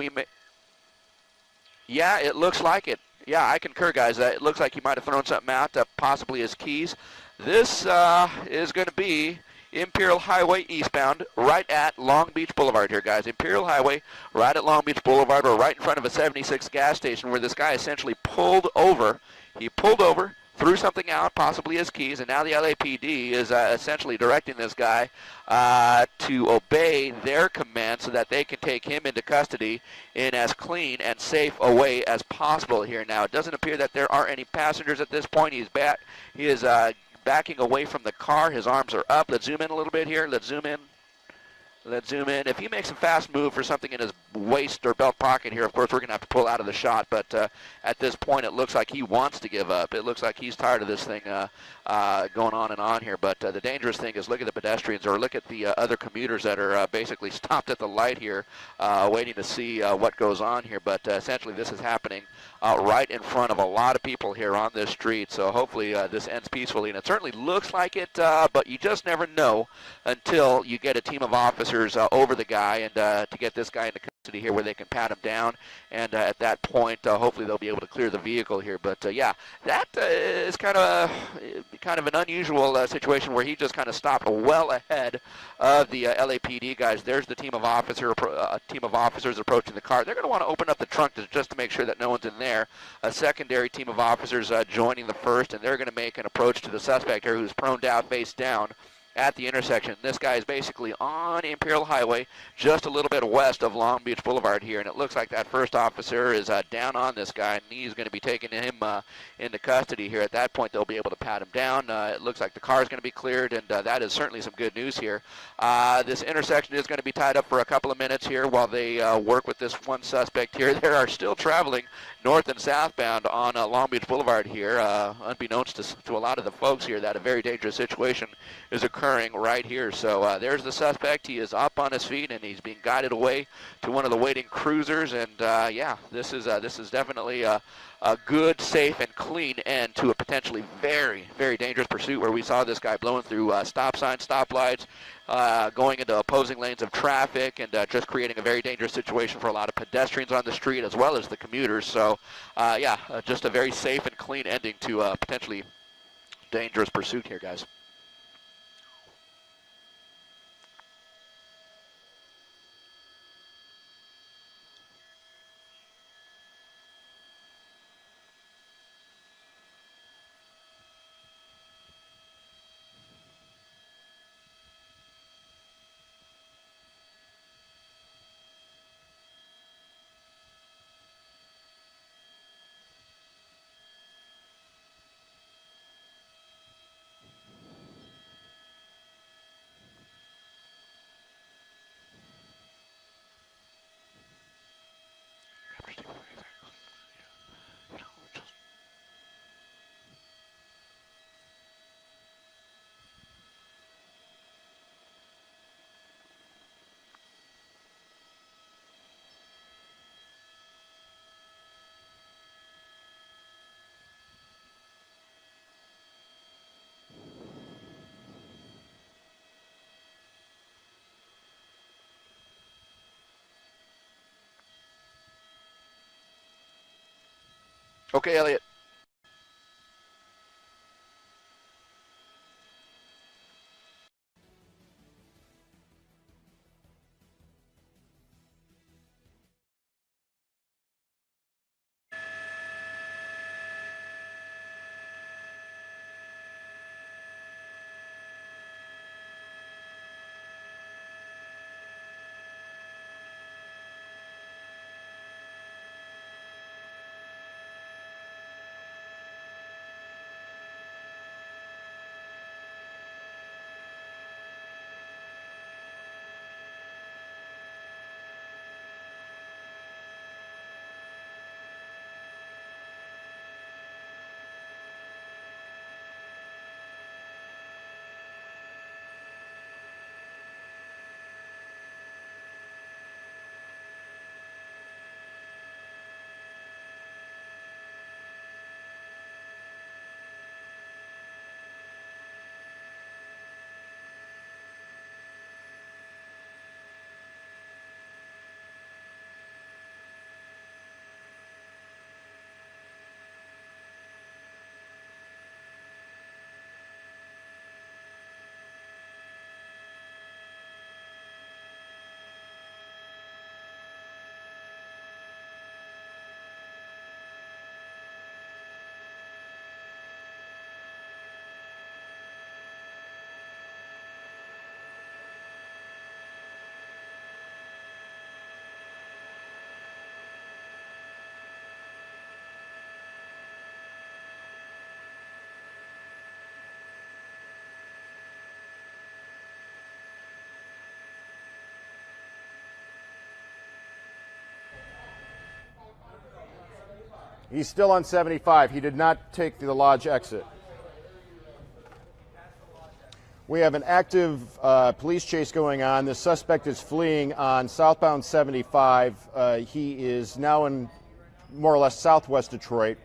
yeah, it looks like it. Yeah, I concur, guys. It looks like he might have thrown something out, possibly his keys. This is going to be Imperial Highway eastbound, right at Long Beach Boulevard here, guys. Imperial Highway, right at Long Beach Boulevard. We're right in front of a 76 gas station where this guy essentially pulled over. He pulled over, threw something out, possibly his keys, and now the LAPD is essentially directing this guy to obey their command so that they can take him into custody in as clean and safe a way as possible here. Now, it doesn't appear that there are any passengers at this point. He is backing away from the car. His arms are up. Let's zoom in a little bit here. Let's zoom in. Let's zoom in. If he makes a fast move for something in his waist or belt pocket here, of course, we're going to have to pull out of the shot. But at this point, it looks like he wants to give up. It looks like he's tired of this thing going on and on here. But the dangerous thing is look at the pedestrians or look at the other commuters that are basically stopped at the light here waiting to see what goes on here. But essentially, this is happening right in front of a lot of people here on this street. So hopefully this ends peacefully. And it certainly looks like it, but you just never know until you get a team of officers over the guy and to get this guy into custody here where they can pat him down. And at that point, hopefully they'll be able to clear the vehicle here. But yeah, that is kind of an unusual situation where he just kind of stopped well ahead of the LAPD guys. There's the team of officers approaching the car. They're going to want to open up the trunk just to make sure that no one's in there. A secondary team of officers joining the first, and they're going to make an approach to the suspect here who's prone down, face down at the intersection. This guy is basically on Imperial Highway, just a little bit west of Long Beach Boulevard here, and it looks like that first officer is down on this guy, and he's going to be taking him into custody here. At that point, they'll be able to pat him down. It looks like the car is going to be cleared, and that is certainly some good news here. This intersection is going to be tied up for a couple of minutes here while they work with this one suspect here. They are still traveling north and southbound on Long Beach Boulevard here, unbeknownst to a lot of the folks here that a very dangerous situation is occurring right here. So there's the suspect. He is up on his feet and he's being guided away to one of the waiting cruisers. And yeah, this is definitely a good, safe, and clean end to a potentially very, very dangerous pursuit where we saw this guy blowing through stop signs, stoplights, going into opposing lanes of traffic, and just creating a very dangerous situation for a lot of pedestrians on the street as well as the commuters. So yeah, just a very safe and clean ending to a potentially dangerous pursuit here, guys. Okay, Elliot. He's still on 75. He did not take the lodge exit. We have an active police chase going on. The suspect is fleeing on southbound 75. He is now in more or less southwest Detroit.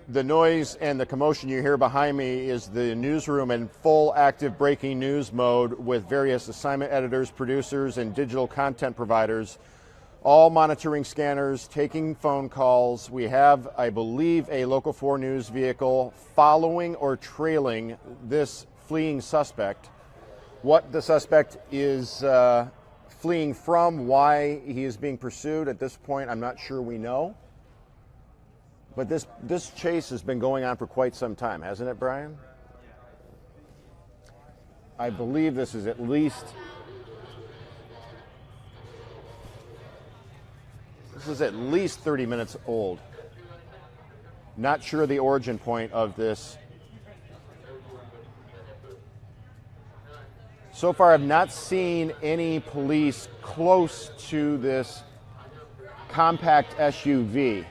The noise and the commotion you hear behind me is the newsroom in full active breaking news mode with various assignment editors, producers, and digital content providers, all monitoring scanners, taking phone calls. We have, I believe, a Local 4 News vehicle following or trailing this fleeing suspect. What the suspect is fleeing from, why he is being pursued at this point, I'm not sure we know. But this chase has been going on for quite some time, hasn't it, Brian? I believe this is at least 30 minutes old. Not sure the origin point of this. So far, I've not seen any police close to this compact SUV.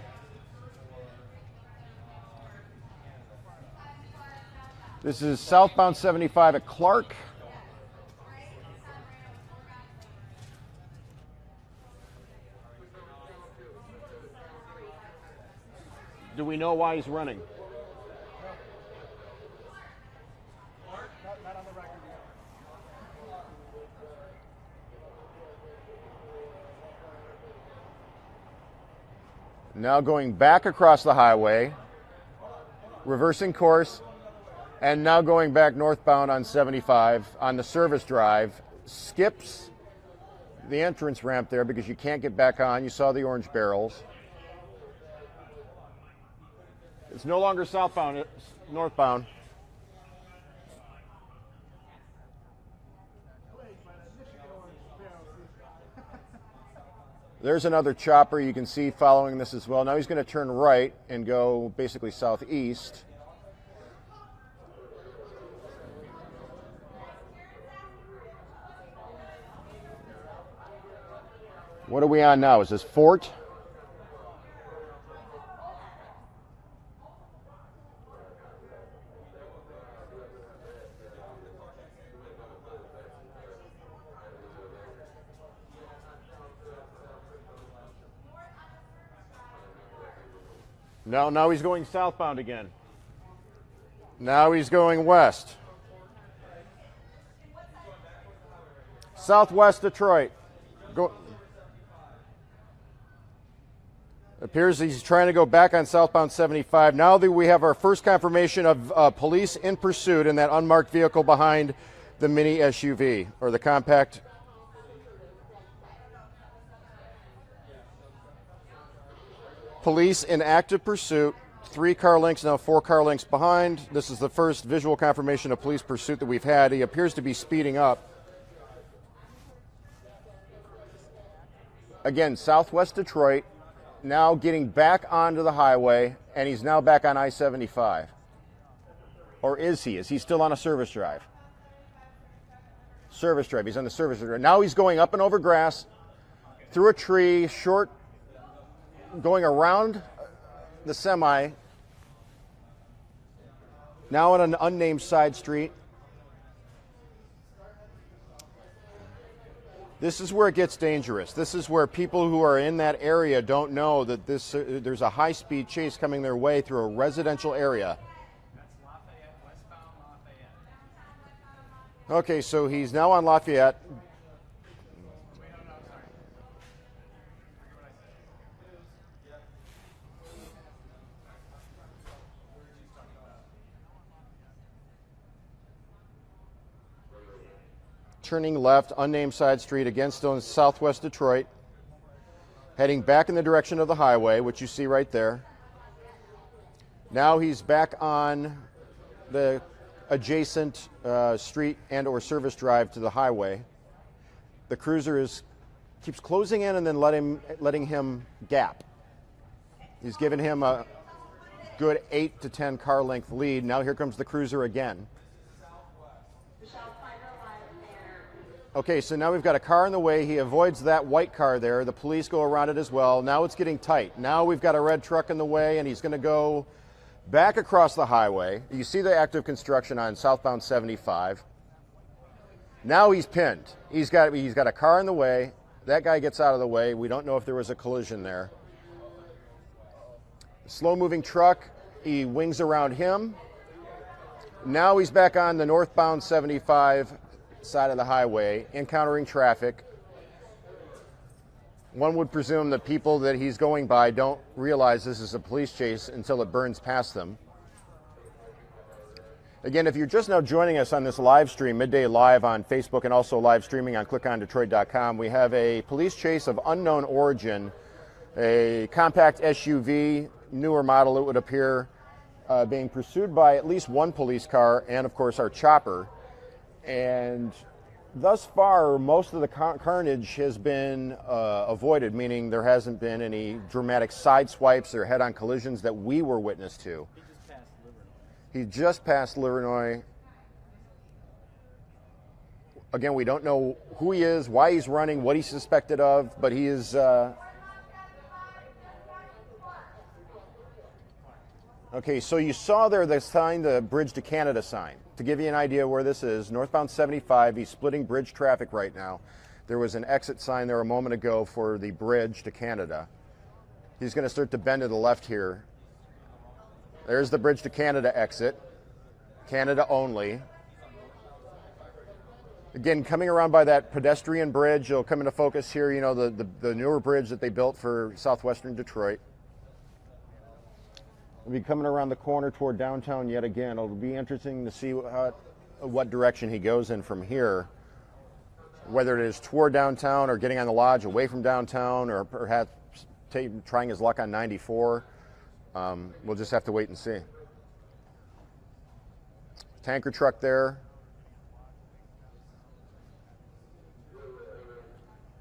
This is southbound 75 at Clark. Do we know why he's running? Now going back across the highway, reversing course, and now going back northbound on 75 on the service drive, skips the entrance ramp there because you can't get back on. You saw the orange barrels. It's no longer southbound, it's northbound. There's another chopper you can see following this as well. Now he's going to turn right and go basically southeast. What are we on now? Is this Fort? No, now he's going southbound again. Now he's going west. Southwest Detroit. Go. Appears he's trying to go back on southbound 75. Now that we have our first confirmation of police in pursuit in that unmarked vehicle behind the mini SUV, or the compact. Police in active pursuit. 3 car lengths, now 4 car lengths behind. This is the first visual confirmation of police pursuit that we've had. He appears to be speeding up. Again, southwest Detroit, now getting back onto the highway, and he's now back on I-75. Or is he? Is he still on a service drive? Service drive. He's on the service drive. Now he's going up and over grass, through a tree, short, going around the semi, now on an unnamed side street. This is where it gets dangerous. This is where people who are in that area don't know that there's a high-speed chase coming their way through a residential area. Okay, so he's now on Lafayette. Turning left, unnamed side street, again still in southwest Detroit, heading back in the direction of the highway, which you see right there. Now he's back on the adjacent street and or service drive to the highway. The cruiser keeps closing in and then letting him gap. He's given him a good 8 to 10 car length lead. Now here comes the cruiser again. Okay, so now we've got a car in the way. He avoids that white car there. The police go around it as well. Now it's getting tight. Now we've got a red truck in the way, and he's going to go back across the highway. You see the active construction on southbound 75. Now he's pinned. He's got a car in the way. That guy gets out of the way. We don't know if there was a collision there. Slow-moving truck. He wings around him. Now he's back on the northbound 75 side of the highway, encountering traffic. One would presume that people that he's going by don't realize this is a police chase until it burns past them. Again, if you're just now joining us on this live stream, Midday Live on Facebook and also live streaming on clickondetroit.com, we have a police chase of unknown origin, a compact SUV, newer model it would appear, being pursued by at least one police car and of course our chopper. And thus far, most of the carnage has been avoided, meaning there hasn't been any dramatic side swipes or head-on collisions that we were witness to. He just passed Livernois. Again, we don't know who he is, why he's running, what he's suspected of, but he is... Okay, so you saw there the sign, the Bridge to Canada sign. To give you an idea where this is, northbound 75, he's splitting bridge traffic right now. There was an exit sign there a moment ago for the Bridge to Canada. He's going to start to bend to the left here. There's the Bridge to Canada exit. Canada only. Again, coming around by that pedestrian bridge, it'll come into focus here, you know, the newer bridge that they built for southwestern Detroit. We'll be coming around the corner toward downtown yet again. It'll be interesting to see what direction he goes in from here, whether it is toward downtown or getting on the lodge away from downtown or perhaps trying his luck on 94. We'll just have to wait and see. Tanker truck there.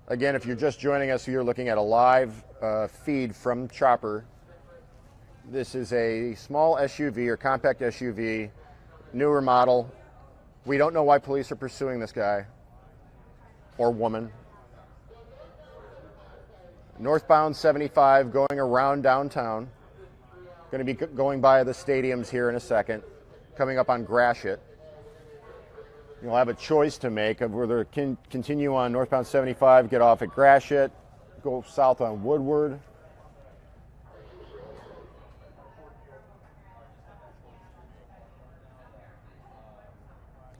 Again, if you're just joining us, you're looking at a live feed from Chopper. This is a small SUV or compact SUV, newer model. We don't know why police are pursuing this guy or woman. Northbound 75 going around downtown. Going to be going by the stadiums here in a second, coming up on Gratiot. You'll have a choice to make of whether to continue on northbound 75, get off at Gratiot, go south on Woodward.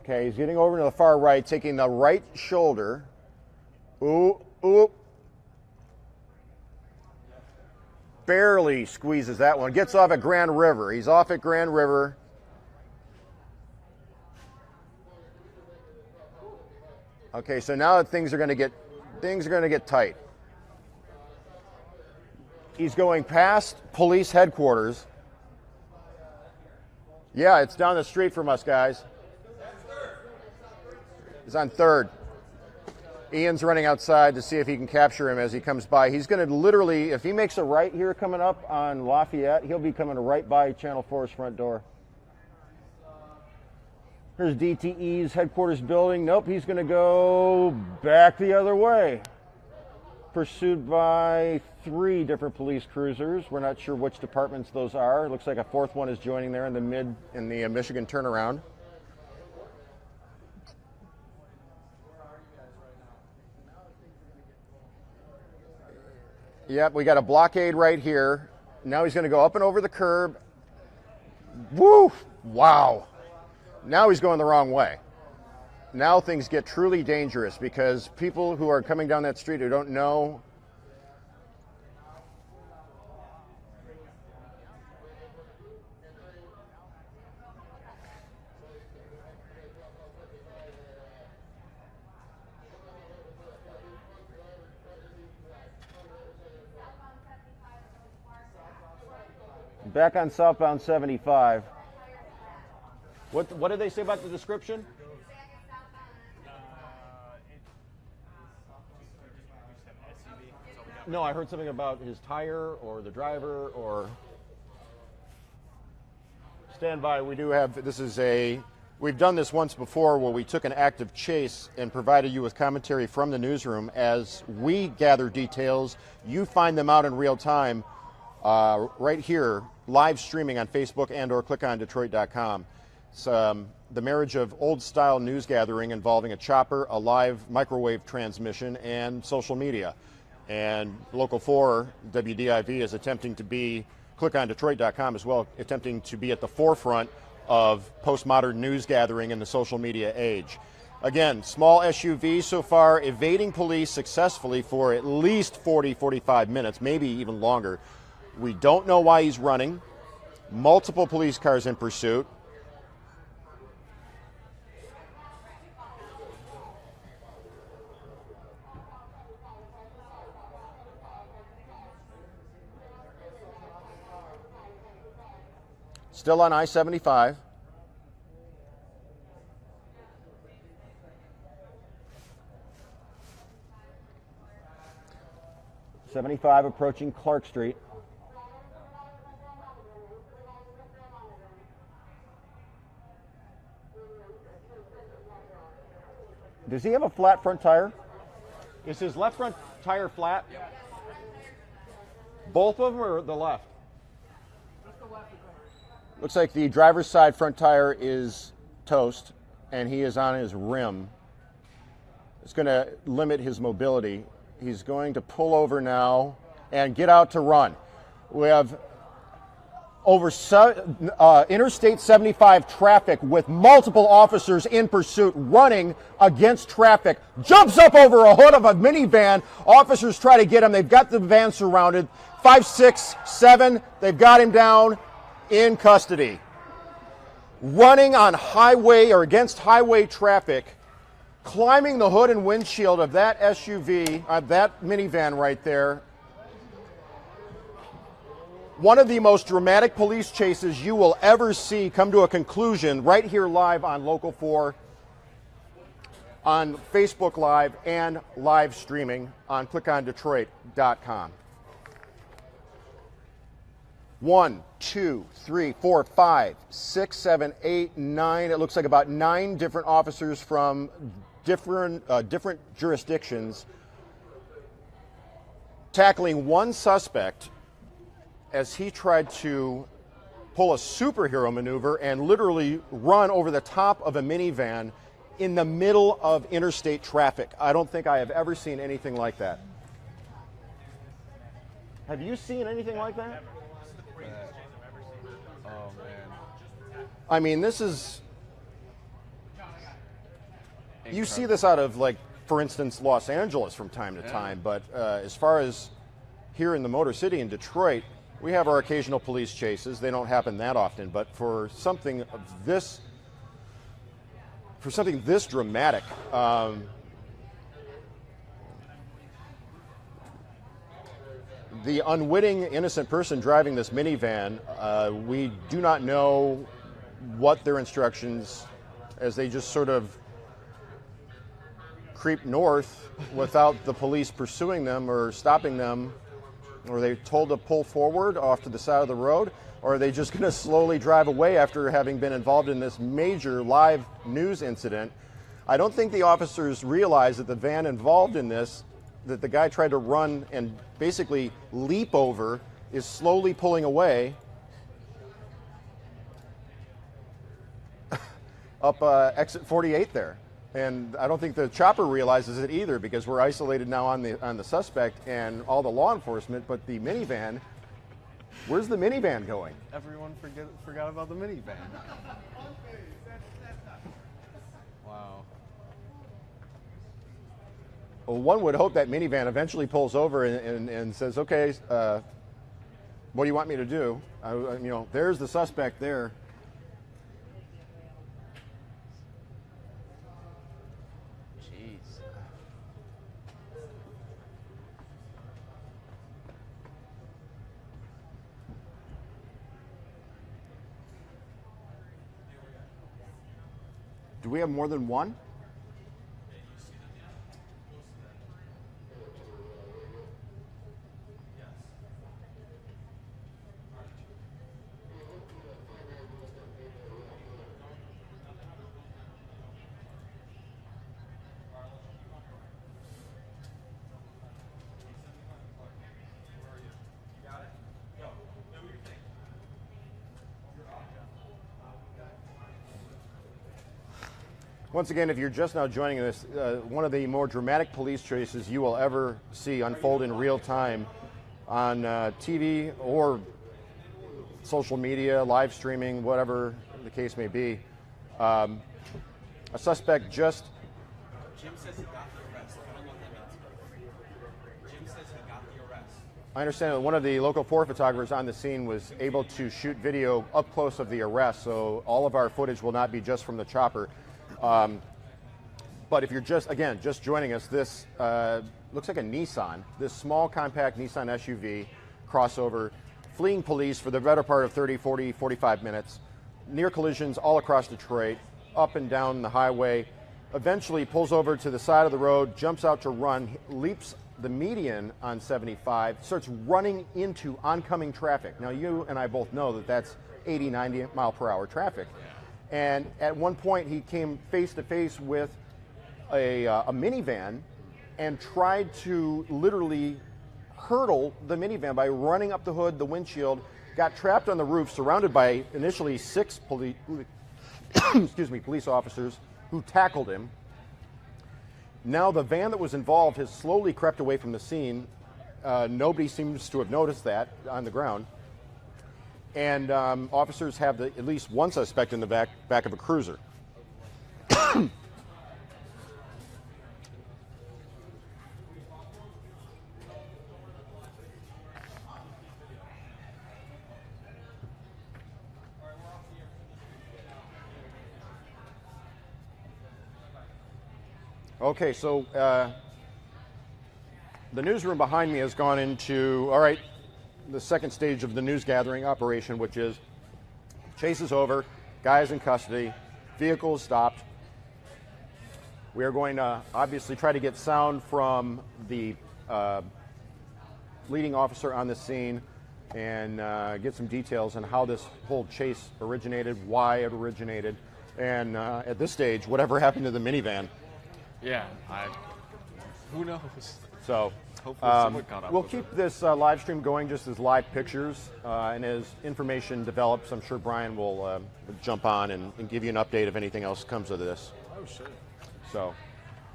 Okay, he's getting over to the far right, taking the right shoulder. Ooh, ooh. barely squeezes that one. Gets off at Grand River. He's off at Grand River. Okay, so now things are going to get tight. He's going past police headquarters. Yeah, it's down the street from us, guys. He's on 3rd. Ian's running outside to see if he can capture him as he comes by. He's going to literally, if he makes a right here coming up on Lafayette, he'll be coming right by Channel 4's front door. Here's DTE's headquarters building. Nope, he's going to go back the other way. Pursued by 3 different police cruisers. We're not sure which departments those are. It looks like a 4th one is joining there in the Michigan turnaround. Yep, we got a blockade right here. Now he's going to go up and over the curb. Woo! Wow. Now he's going the wrong way. Now things get truly dangerous because people who are coming down that street who don't know. Back on southbound 75. What did they say about the description? No, I heard something about his tire or the driver or... Stand by, we do have, we've done this once before where we took an active chase and provided you with commentary from the newsroom. As we gather details, you find them out in real time right here, live streaming on Facebook and or clickondetroit.com. It's the marriage of old-style news gathering involving a chopper, a live microwave transmission, and social media. And Local 4, WDIV, is attempting to be, clickondetroit.com as well, attempting to be at the forefront of postmodern news gathering in the social media age. Again, small SUV so far evading police successfully for at least 40, 45 minutes, maybe even longer. We don't know why he's running. Multiple police cars in pursuit. Still on I-75. I-75 approaching Clark Street. Does he have a flat front tire? Is his left front tire flat? Yep. Both of them or the left? Just the left. Looks like the driver's side front tire is toast and he is on his rim. It's going to limit his mobility. He's going to pull over now and get out to run. We have over Interstate 75 traffic with multiple officers in pursuit running against traffic. Jumps up over a hood of a minivan. Officers try to get him. They've got the van surrounded. 5, 6, 7. They've got him down in custody. Running on highway or against highway traffic. Climbing the hood and windshield of that SUV, that minivan right there. One of the most dramatic police chases you will ever see come to a conclusion right here live on Local 4, on Facebook Live, and live streaming on clickondetroit.com. 1, 2, 3, 4, 5, 6, 7, 8, 9. It looks like about 9 different officers from different jurisdictions tackling one suspect as he tried to pull a superhero maneuver and literally run over the top of a minivan in the middle of interstate traffic. I don't think I have ever seen anything like that. Have you seen anything like that? Oh, man. I mean, this is... You see this out of, like, for instance, Los Angeles from time to time, but as far as here in the Motor City in Detroit, We have our occasional police chases. They don't happen that often, but for something this dramatic, the unwitting innocent person driving this minivan, we do not know what their instructions, as they just sort of creep north without the police pursuing them or stopping them. Or are they told to pull forward off to the side of the road? Or are they just going to slowly drive away after having been involved in this major live news incident? I don't think the officers realize that the van involved in this, that the guy tried to run and basically leap over, is slowly pulling away up exit 48 there. And I don't think the chopper realizes it either, because we're isolated now on the suspect and all the law enforcement, but the minivan, where's the minivan going? Everyone forgot about the minivan. Wow. Well, one would hope that minivan eventually pulls over and says, okay, what do you want me to do? There's the suspect there. Do we have more than one? Once again, if you're just now joining us, one of the more dramatic police chases you will ever see unfold in real time on TV or social media, live streaming, whatever the case may be. A suspect just... Jim says he got the arrest. I don't know what that means. Jim says he got the arrest. I understand that one of the local 4 photographers on the scene was able to shoot video up close of the arrest, so all of our footage will not be just from the chopper. But if you're just joining us, this looks like a Nissan, this small compact Nissan SUV crossover, fleeing police for the better part of 30, 40, 45 minutes, near collisions all across Detroit, up and down the highway, eventually pulls over to the side of the road, jumps out to run, leaps the median on 75, starts running into oncoming traffic. Now, you and I both know that that's 80, 90 mile per hour traffic. And at one point, he came face to face with a minivan and tried to literally hurdle the minivan by running up the hood, the windshield, got trapped on the roof, surrounded by initially 6 police officers who tackled him. Now the van that was involved has slowly crept away from the scene. Nobody seems to have noticed that on the ground. And officers have at least one suspect in the back of a cruiser. Okay, so the newsroom behind me has gone into, all right, the second stage of the news gathering operation, which is chase is over, guys in custody, vehicle is stopped. We are going to obviously try to get sound from the leading officer on the scene and get some details on how this whole chase originated, why it originated, and at this stage, whatever happened to the minivan. Yeah, who knows? So Hopefully someone caught up we'll with keep this live stream going just as live pictures, and as information develops, I'm sure Brian will jump on and give you an update if anything else comes of this. Oh, sure. So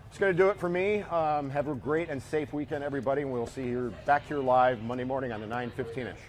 it's going to do it for me. Have a great and safe weekend, everybody, and we'll see you back here live Monday morning on the 9:15-ish.